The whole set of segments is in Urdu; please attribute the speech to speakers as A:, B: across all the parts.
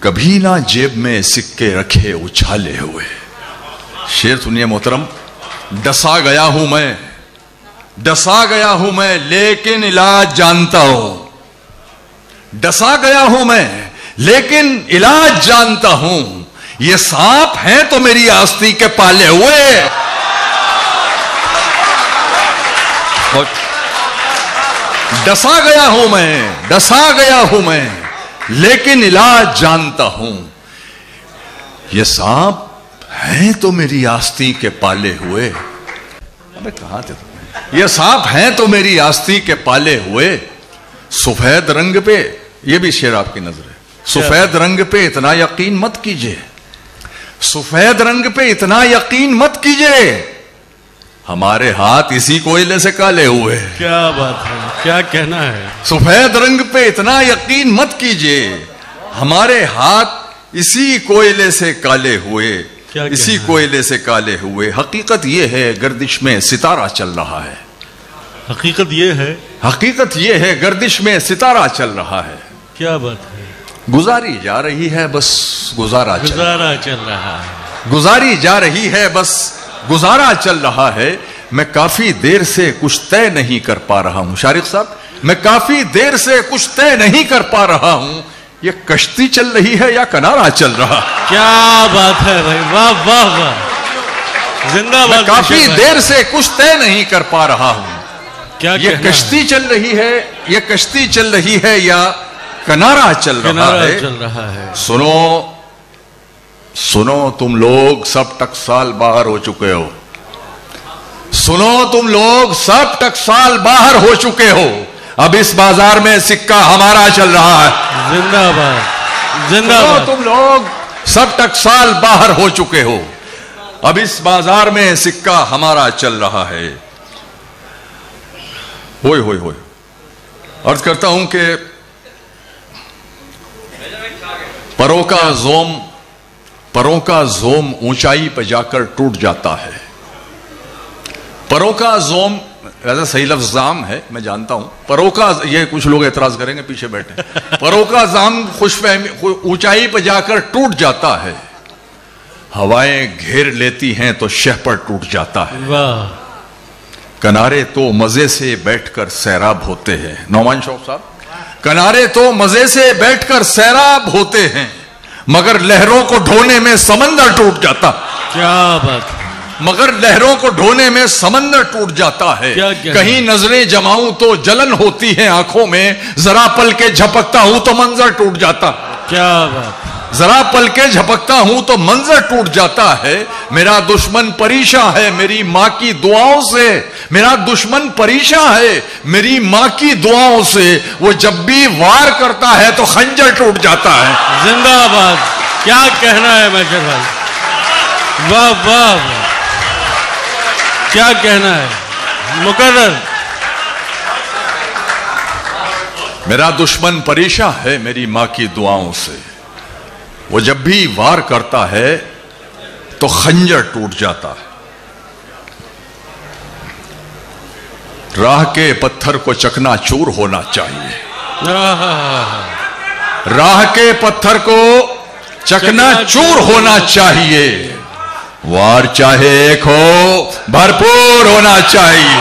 A: کبھی نہ جیب میں سکے رکھے اچھالے ہوئے. شعر سنیے محترم. ڈسا گیا ہوں میں لیکن علاج جانتا ہوں. ڈسا گیا ہوں میں لیکن علاج جانتا ہوں. یہ سانپ ہیں تو میری آستی کے پالے ہوئے. ڈسا گیا ہوں میں لیکن علاج جانتا ہوں. یہ سانپ ہیں تو میری آستی کے پالے ہوئے. ابے کہاں تھے تم؟ یہ سانپ ہیں تو میری آستی کے پالے ہوئے. سفید رنگ پہ، یہ بھی شعر آپ کی نظر ہے، سفید رنگ پہ اتنا یقین مت کیجئے. سفید رنگ پہ اتنا یقین مت کیجئے. ہمارے ہاتھ اسی کوئلے سے کالے ہوئے.
B: کیا بات ہے، کیا کہنا ہے.
A: سفید رنگ پہ اتنا یقین مت کیجئے. ہمارے ہاتھ اسی کوئلے سے کالے ہوئے. اسی کوئلے سے کالے ہوئے. حقیقت یہ ہے گردش میں ستارہ چل رہا ہے.
B: حقیقت یہ ہے
A: گردش میں ستارہ چل رہا ہے.
B: کیا بات ہے.
A: گزاری جا رہی ہے بس گزارا چل رہا ہے. گزاری جا رہی ہے بس گزارا چل رہا ہے. میں کافی دیر سے کچھ طے نہیں کر پا رہا ہوں. شارق صاحب، میں کافی دیر سے کچھ طے نہیں کر پا رہا ہوں. یہ کشتی چل رہی ہے یا کنارہ چل رہا؟
B: کیا بات ہے بھائی، واہ واہ واہ، زندہ باد.
A: میں کافی دیر سے کچھ طے نہیں کر پا رہا ہوں. یہ کشتی چل رہی ہے یا کنارہ چل رہا ہے. سنو تم لوگ سب ٹکسال باہر ہو چکے ہو. اب اس بازار میں سکہ ہمارا چل رہا ہے.
B: زندہ باد، زندہ باد.
A: تم لوگ سب ٹکسال باہر ہو چکے ہو. اب اس بازار میں سکہ ہمارا چل رہا ہے. ہوئے عرض کرتا ہوں کہ پروں کا زوم اونچائی پہ جا کر ٹوٹ جاتا ہے. پروں کا زوم ویسے صحیح لفظ زام ہے، میں جانتا ہوں. پروں کا، یہ کچھ لوگ اعتراض کریں گے پیچھے بیٹھے. پروں کا زام اونچائی پہ جا کر ٹوٹ جاتا ہے. ہوائیں گھیر لیتی ہیں تو شہ پر ٹوٹ جاتا ہے.
B: واہ.
A: کنارے تو مزے سے بیٹھ کر سیراب ہوتے ہیں. نعمان شوق صاحب، کنارے تو مزے سے بیٹھ کر سیراب ہوتے ہیں مگر لہروں کو ڈھونے میں سمندر ٹوٹ جاتا.
B: کیا بات.
A: مگر لہروں کو ڈھونے میں سمندر ٹوٹ جاتا ہے. کہیں نظریں جماؤں تو جلن ہوتی ہے آنکھوں میں. ذرا پل کے جھپکتا ہوں تو منظر ٹوٹ جاتا.
B: کیا بات.
A: ذرا پل کے جھپکتا ہوں تو منظر ٹوٹ جاتا ہے. میرا دشمن پریشاں ہے میری ماں کی دعاؤں سے. میرا دشمن پریشاں ہے میری ماں کی دعاؤں سے. وہ جب بھی وار کرتا ہے تو خنجر ٹوٹ جاتا ہے.
B: زندہ باد. کیا کہنا ہے میچر بھائی، واہ واہ واہ، کیا کہنا ہے. مقرر.
A: میرا دشمن پریشاں ہے میری ماں کی دعاؤں سے. وہ جب بھی وار کرتا ہے تو خنجر ٹوٹ جاتا ہے. راہ کے پتھر کو چکنا چور ہونا چاہیے. راہ کے پتھر کو چکنا چور ہونا چاہیے. وار چاہے ایک ہو بھرپور ہونا چاہیے.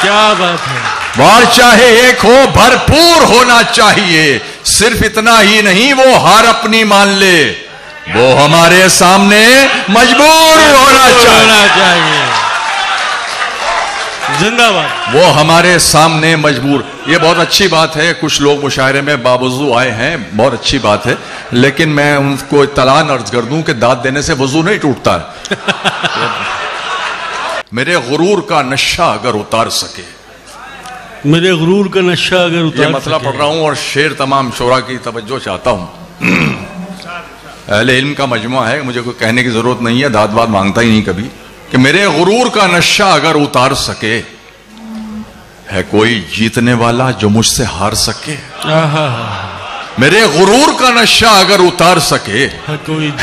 B: کیا بات ہے.
A: وار چاہے ایک ہو بھرپور ہونا چاہیے. صرف اتنا ہی نہیں، وہ ہار اپنی مان لے، وہ ہمارے سامنے مجبور ہونا چاہیے.
B: زندہ باد.
A: وہ ہمارے سامنے مجبور. یہ بہت اچھی بات ہے. کچھ لوگ مشاعرے میں باوضو آئے ہیں، بہت اچھی بات ہے، لیکن میں ان کو اطلاع عرض کر دوں کہ داد دینے سے وضو نہیں ٹوٹتا ہے. میرے غرور کا نشہ اگر اتار سکے،
B: میرے غرور کا نشہ اگر اتار سکے.
A: یہ مسئلہ پڑھ رہا ہوں اور شعر تمام شعراء کی توجہ چاہتا ہوں. اہل علم کا مجموعہ ہے، مجھے کوئی کہنے کی ضرورت نہیں ہے، داد بات مانگتا ہی نہیں کبھی، کہ میرے غرور کا نشہ اگر اتار سکے، ہے کوئی جیتنے والا جو مجھ سے ہار سکے. میرے غرور کا نشہ اگر اتار سکے،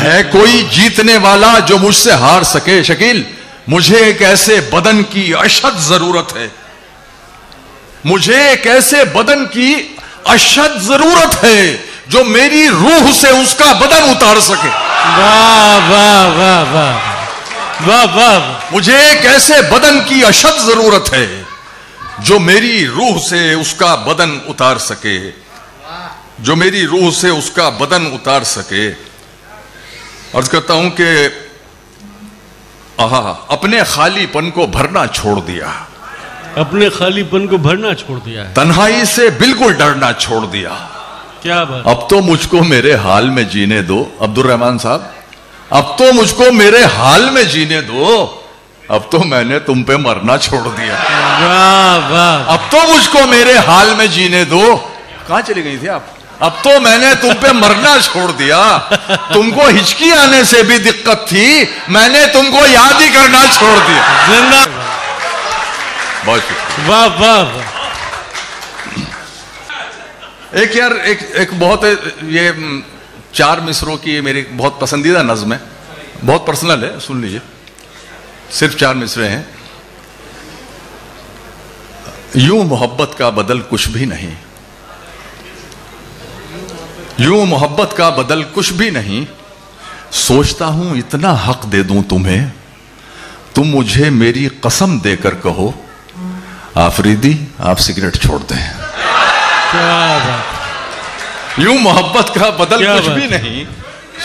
A: ہے کوئی جیتنے والا جو مجھ سے ہار سکے. شکیل، مجھے ایک ایسے بدن کی اشد ضرورت ہے. مجھے ایک ایسے بدن کی اشد ضرورت ہے جو میری روح سے اس کا بدن اتار سکے.
B: واہ واہ واہ واہ واہ واہ.
A: مجھے ایک ایسے بدن کی اشد ضرورت ہے جو میری روح سے اس کا بدن اتار سکے, جو میری روح سے اس کا بدن اتار سکے. عرض کرتا ہوں کہ اپنے خالی پن کو بھرنا چھوڑ دیا,
B: اپنے خالی پن کو بھرنا چھوڑ دیا ہے,
A: تنہائی سے بالکل ڈرنا چھوڑ دیا.
B: کیا بات.
A: اب تو مجھ کو میرے حال میں جینے دو عبد الرحمان صاحب, اب تو مجھ کو میرے حال میں جینے دو, اب تو میں نے تم پہ مرنا چھوڑ دیا.
B: واہ واہ.
A: اب تو مجھ کو میرے حال میں جینے دو. کہاں چلی گئی تھی آپ؟ اب تو میں نے تم پہ مرنا چھوڑ دیا. تم کو ہچکی آنے سے بھی دقت تھی, میں نے تم کو یاد ہی کرنا چھوڑ دیا.
B: زندہ.
A: بہت شکریہ.
B: واہ واہ.
A: ایک یار ایک بہت یہ 4 مصروں کی میری بہت پسندیدہ نظم ہے, بہت پرسنل ہے, سن لیجئے. صرف 4 مصرے ہیں. یوں محبت کا بدل کچھ بھی نہیں, یوں محبت کا بدل کچھ بھی نہیں, سوچتا ہوں اتنا حق دے دوں تمہیں, تم مجھے میری قسم دے کر کہو آفریدی آپ سگریٹ چھوڑ دیں.
B: کیا بات.
A: یوں محبت کا بدل
B: کیا
A: کچھ
B: بات
A: بھی نہیں,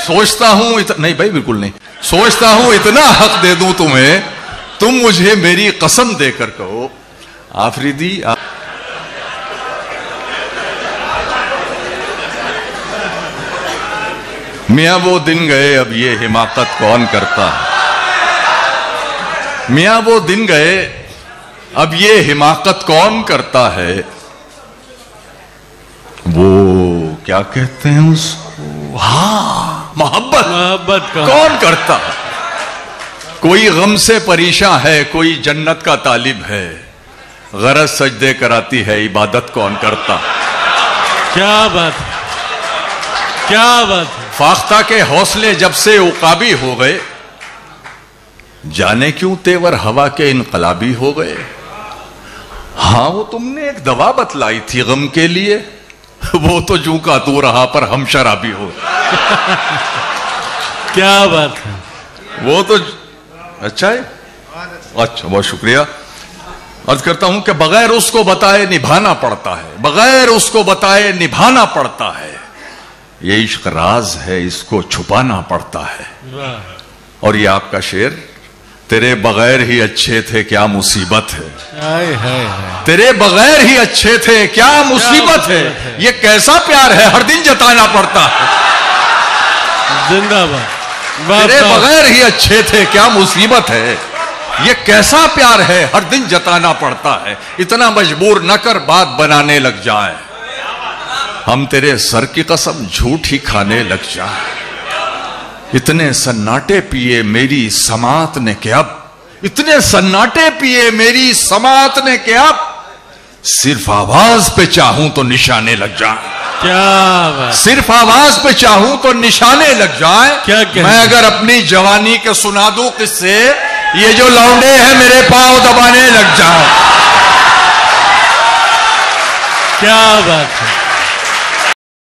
A: سوچتا ہوں نہیں بھائی بالکل نہیں, سوچتا ہوں اتنا حق دے دوں تمہیں, تم مجھے میری قسم دے کر کہو آفریدی میاں وہ دن گئے اب یہ حماقت کون کرتا ہے, میاں وہ دن گئے اب یہ حماقت کون کرتا ہے, وہ کیا کہتے ہیں اس کو, ہاں محبت کون کرتا. کوئی غم سے پریشاں ہے, کوئی جنت کا طالب ہے, غرض سجدے کراتی ہے عبادت کون کرتا.
B: کیا بات, کیا بات.
A: فاختہ کے حوصلے جب سے عقابی ہو گئے, جانے کیوں تیور ہوا کے انقلابی ہو گئے. ہاں وہ تم نے ایک دوا بتلائی تھی غم کے لیے, وہ تو جوں کا تو رہا پر ہم شرابی ہو.
B: کیا بات ہے.
A: وہ تو اچھا ہے, اچھا بہت شکریہ. عرض کرتا ہوں کہ بغیر اس کو بتائے نبھانا پڑتا ہے, بغیر اس کو بتائے نبھانا پڑتا ہے. یہ عشق راز ہے, اس کو چھپانا پڑتا ہے. اور یہ آپ کا شعر, تیرے بغیر ہی اچھے تھے کیا مصیبت ہے, تیرے بغیر ہی اچھے تھے کیا مصیبت ہے, یہ کیسا پیار ہے ہر دن جتانا پڑتا ہے.
B: زندہ باد.
A: تیرے بغیر ہی اچھے تھے کیا مصیبت ہے, یہ کیسا پیار ہے ہر دن جتانا پڑتا ہے. اتنا مجبور نہ کر بات بنانے لگ جائیں, ہم تیرے سر کی قسم جھوٹ ہی کھانے لگ جائیں. اتنے سناٹے پیے میری سماعت نے کہ اب, اتنے سناٹے پیے میری سماعت نے کہ اب, صرف آواز پہ چاہوں تو نشانے لگ جائیں.
B: کیا بات.
A: صرف آواز پہ چاہوں تو نشانے لگ جائیں. میں اگر اپنی جوانی کے سنا دوں قصے, یہ جو لونڈے ہیں میرے پاؤں دبانے لگ جائیں.
B: کیا بات ہے.